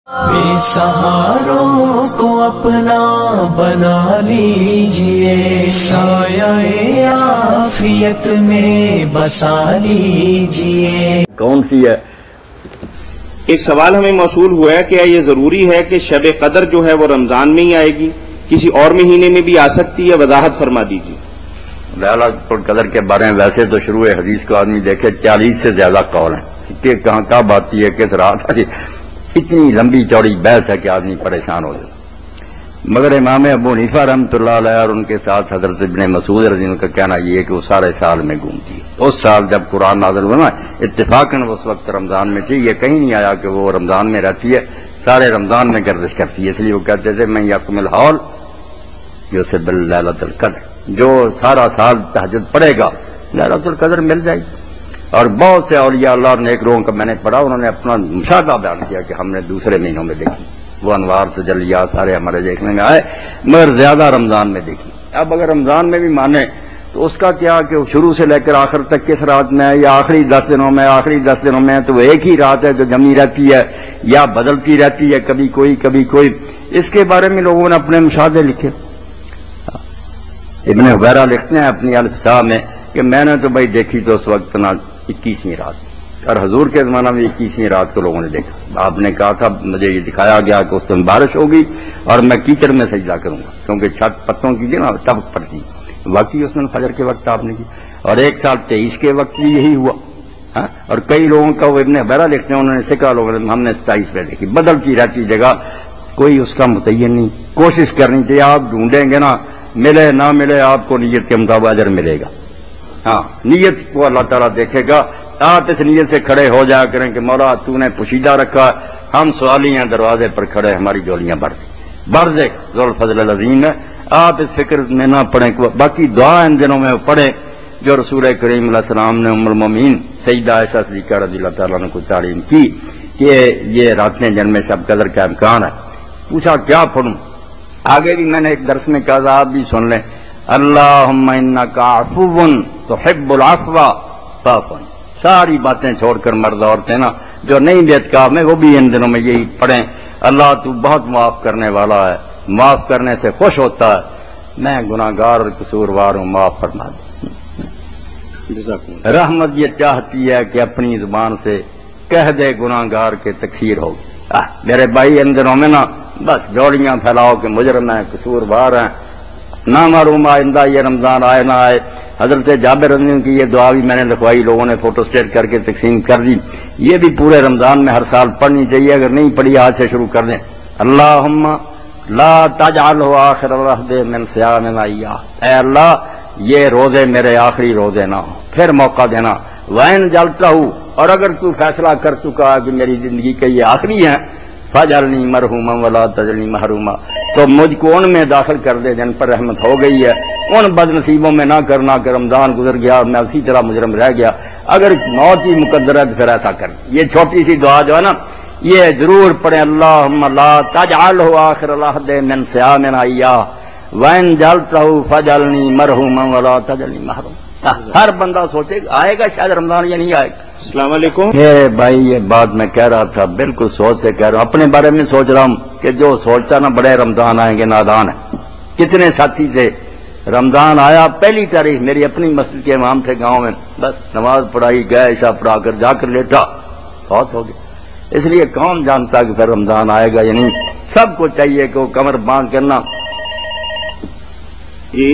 بے سہاروں کو اپنا بنا لیجئے، سایہ عافیت میں بسا لیجئے۔ کون سی ہے؟ ایک سوال ہمیں موصول ہوا ہے کہ یہ ضروری ہے کہ شب قدر جو ہے وہ رمضان میں ہی آئے گی، کسی اور مہینے میں بھی آ سکتی ہے؟ وضاحت فرما دیجیے۔ ليلۃ القدر کے بارے میں ویسے تو شروع حدیث کو آدمی دیکھے 40 سے زیادہ قول ہیں کہ کہاں کب آتی ہے، کس رات ہے، اتنی لمبی چوڑی بحث ہے کہ آدمی پریشان ہو جائے۔ مگر امام ابو حنیفہ رحمۃ اللہ علیہ اور ان کے ساتھ حضرت ابن مسعود رضی اللہ عنہ کا کہنا یہ ہے کہ وہ سارے سال میں گھومتی ہے۔ اس سال جب قرآن نازل ہوا اتفاقاً اس وقت رمضان میں تھی، یہ کہیں نہیں آیا کہ وہ رمضان میں رہتی ہے، سارے رمضان میں گردش کرتی ہے، اس لیے وہ کہتے تھے میں یقم الحول یوسف لیلۃ القدر، جو سارا سال تہجد پڑھے گا لیلۃ القدر مل جائے گی۔ اور بہت سے اولیاء اللہ اور نیک لوگوں کا میں نے پڑھا، انہوں نے اپنا مشاہدہ بیان کیا کہ ہم نے دوسرے مہینوں میں دیکھی، وہ انوار تجلیات سارے ہمارے دیکھنے میں آئے، مگر زیادہ رمضان میں دیکھی۔ اب اگر رمضان میں بھی مانے تو اس کا کیا کہ شروع سے لے کر آخر تک کس رات میں ہے، یا آخری 10 دنوں میں، آخری 10 دنوں میں تو وہ ایک ہی رات ہے جو جمی رہتی ہے یا بدلتی رہتی ہے، کبھی کوئی کبھی کوئی، اس کے بارے میں لوگوں نے اپنے مشاہدے لکھے۔ ابن حبیرہ لکھتے ہیں اپنی الفصاح میں کہ میں نے تو بھائی دیکھی تو اس وقت نا 21ویں رات، اور حضور کے زمانہ میں 21ویں رات کو لوگوں نے دیکھا۔ آپ نے کہا تھا مجھے یہ دکھایا گیا کہ اس میں بارش ہوگی اور میں کیچڑ میں سجدہ کروں گا، کیونکہ چھت پتوں کی نا ٹپک پڑتی، واقعی اس میں فجر کے وقت آپ نے کی، اور ایک سال 23 کے وقت بھی یہی ہوا۔ اور کئی لوگوں کا وہ ابن حبیرہ لکھتے ہیں انہوں نے سکھا لوگوں نے ہم نے 27 میں دیکھی، بدلتی رہتی جگہ، کوئی اس کا متعین نہیں۔ کوشش کرنی چاہیے، آپ ڈھونڈیں گے نا، ملے نہ ملے آپ کو نیت کے مطابق اجر ملے گا۔ ہاں، نیت کو اللہ تعالیٰ دیکھے گا۔ آپ اس نیت سے کھڑے ہو جایا کریں کہ مولا تو نے پوشیدہ رکھا، ہم سوالی ہیں دروازے پر کھڑے، ہماری جولیاں بڑھ دے ذو الفضل العظیم ہے۔ آپ اس فکر میں نہ پڑھیں، باقی دعا ان دنوں میں پڑھیں جو رسول کریم علیہ السلام نے ام المومنین سیدہ عائشہ صدیقہ رضی اللہ تعالیٰ عنہ کو تعلیم کی کہ یہ راتیں جن میں شب قدر کا امکان ہے۔ پوچھا کیا پڑھوں؟ آگے بھی میں نے ایک درس میں کہا، آپ بھی سن لیں، اللہم انک عفو تحب العفو فاعف عنی۔ ساری باتیں چھوڑ کر مرد عورتیں نا جو نہیں بیتکاف میں، وہ بھی ان دنوں میں یہی پڑھیں، اللہ تو بہت معاف کرنے والا ہے، معاف کرنے سے خوش ہوتا ہے، میں گناہگار اور قصوروار ہوں، معاف فرما دے۔ رحمت یہ چاہتی ہے کہ اپنی زبان سے کہہ دے گناہگار کے تکفیر ہوگی۔ میرے بھائی ان دنوں میں نا بس جوڑیاں پھیلاؤ کہ مجرم ہیں، قصوروار ہیں، نہ معلوم آئندہ یہ رمضان آئے نہ آئے۔ حضرت جابر رضی اللہ عنہ کی یہ دعا بھی میں نے لکھوائی، لوگوں نے فوٹو اسٹیٹ کر کے تقسیم کر دی، یہ بھی پورے رمضان میں ہر سال پڑھنی چاہیے، اگر نہیں پڑھی آج سے شروع کر دیں۔ اللہم لا تجعلہ آخر العہد من صیامنا ایاہ، اے اللہ یہ روزے میرے آخری روزے نہ ہوں، پھر موقع دینا۔ وَإِن جَعَلْتَهُ، اور اگر تو فیصلہ کر چکا کہ میری زندگی کے یہ آخری ہیں، فَاجْعَلْنِي مَرْحُومًا وَلَا تَجْعَلْنِي مَحْرُومًا، تو مجھ کو ان میں داخل کر دے جن پر رحمت ہو گئی ہے، ان بد نصیبوں میں نہ کرنا کہ رمضان گزر گیا میں اسی طرح مجرم رہ گیا، اگر موت ہی مقدر ہے تو پھر ایسا کر۔ یہ چھوٹی سی دعا جو ہے نا یہ ضرور پڑھیں، اللہم لا تجعلہ آخر العہد من صیامنا ایاہ وَإِن جَعَلْتَهُ فَاجْعَلْنِي مَرْحُومًا وَلَا تَجْعَلْنِي مَحْرُومًا۔ ہر بندہ سوچے آئے گا شاید رمضان یا نہیں آئے گا۔ السلام علیکم۔ میرے بھائی یہ بات میں کہہ رہا تھا، بالکل سوچ سے کہہ رہا ہوں، اپنے بارے میں سوچ رہا ہوں کہ جو سوچتا نا بڑے رمضان آئیں گے نادان ہے۔ کتنے ساتھی تھے رمضان آیا پہلی تاریخ، میری اپنی مسجد کے امام تھے گاؤں میں، بس نماز پڑھائی گئے، عشاء پڑھا کر جا کر لیٹا، بہت ہو گیا۔ اس لیے کون جانتا کہ پھر رمضان آئے گا یا نہیں۔ سب کو چاہیے کہ وہ کمر باندھ کرنا۔ جی